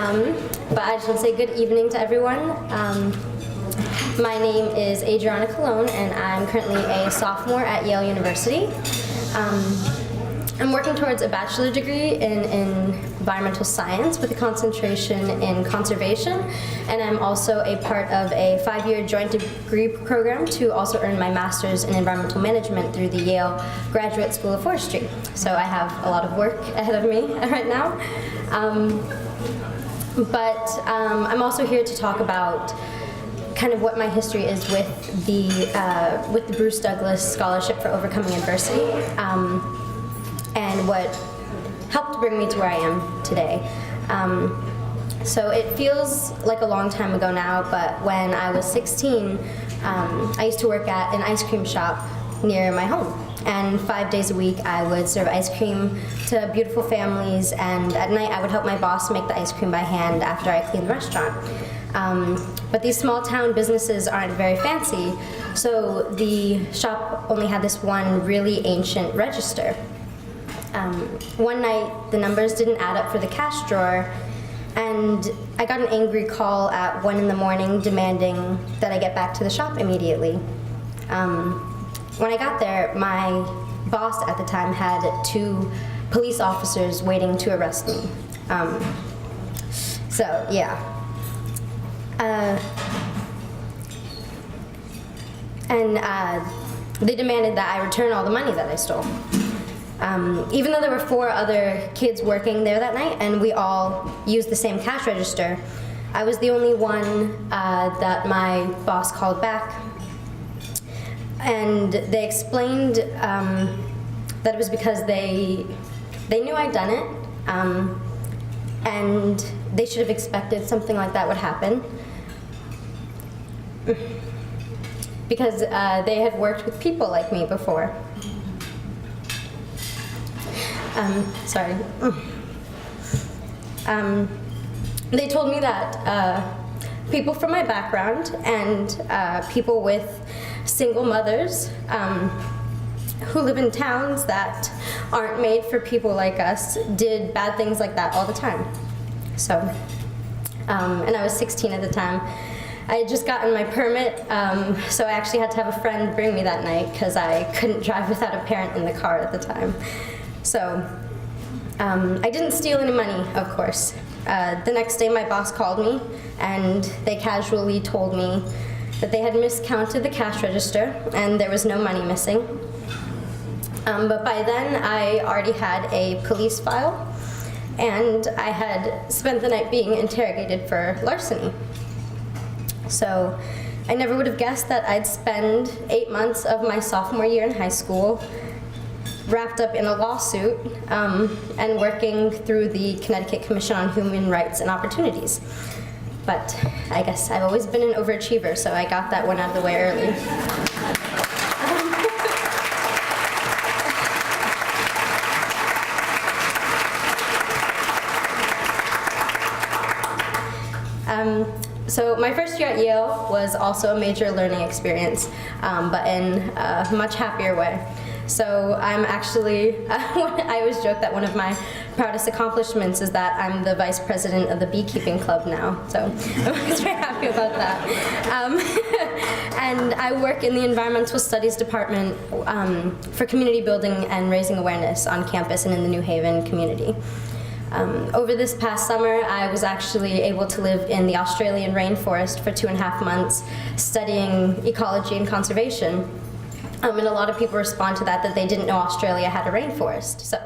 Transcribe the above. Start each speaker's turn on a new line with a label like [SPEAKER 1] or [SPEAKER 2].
[SPEAKER 1] but I just want to say good evening to everyone. My name is Adriana and I'm currently a sophomore at Yale University. I'm working towards a bachelor degree in environmental science with a concentration in conservation, and I'm also a part of a 5-year joint degree program to also earn my master's in environmental management through the Yale Graduate School of Forestry. So I have a lot of work ahead of me right now. I'm also here to talk about kind of what my history is with the Bruce Douglas Scholarship for Overcoming Adversity, and what helped bring me to where I am today. So it feels like a long time ago now, but when I was 16, I used to work at an ice cream shop near my home. And 5 days a week I would serve ice cream to beautiful families, and at night I would help my boss make the ice cream by hand after I cleaned the restaurant. But these small town businesses aren't very fancy, so the shop only had this one really ancient register. One night the numbers didn't add up for the cash drawer, and I got an angry call at 1 in the morning demanding that I get back to the shop immediately. When I got there, my boss at the time had 2 police officers waiting to arrest me. They demanded that I return all the money that I stole. Even though there were 4 other kids working there that night and we all used the same cash register, I was the only one that my boss called back. And they explained that it was because they knew I'd done it, and they should have expected something like that would happen, because they had worked with people like me before. They told me that people from my background and people with single mothers who live in towns that aren't made for people like us did bad things like that all the time. So, and I was 16 at the time. I had just gotten my permit, so I actually had to have a friend bring me that night because I couldn't drive without a parent in the car at the time. So, I didn't steal any money, of course. The next day my boss called me and they casually told me that they had miscounted the cash register and there was no money missing. But by then I already had a police file and I had spent the night being interrogated for larceny. So I never would have guessed that I'd spend 8 months of my sophomore year in high school wrapped up in a lawsuit and working through the Connecticut Commission on Human Rights and Opportunities. But I guess I've always been an overachiever, so I got that one out of the way early. So my first year at Yale was also a major learning experience, but in a much happier way. So I'm actually, I always joke that one of my proudest accomplishments is that I'm the vice president of the beekeeping club now. So I'm always very happy about that. And I work in the environmental studies department for community building and raising awareness on campus and in the New Haven community. Over this past summer, I was actually able to live in the Australian rainforest for 2.5 months studying ecology and conservation. And a lot of people respond to that they didn't know Australia had a rainforest. So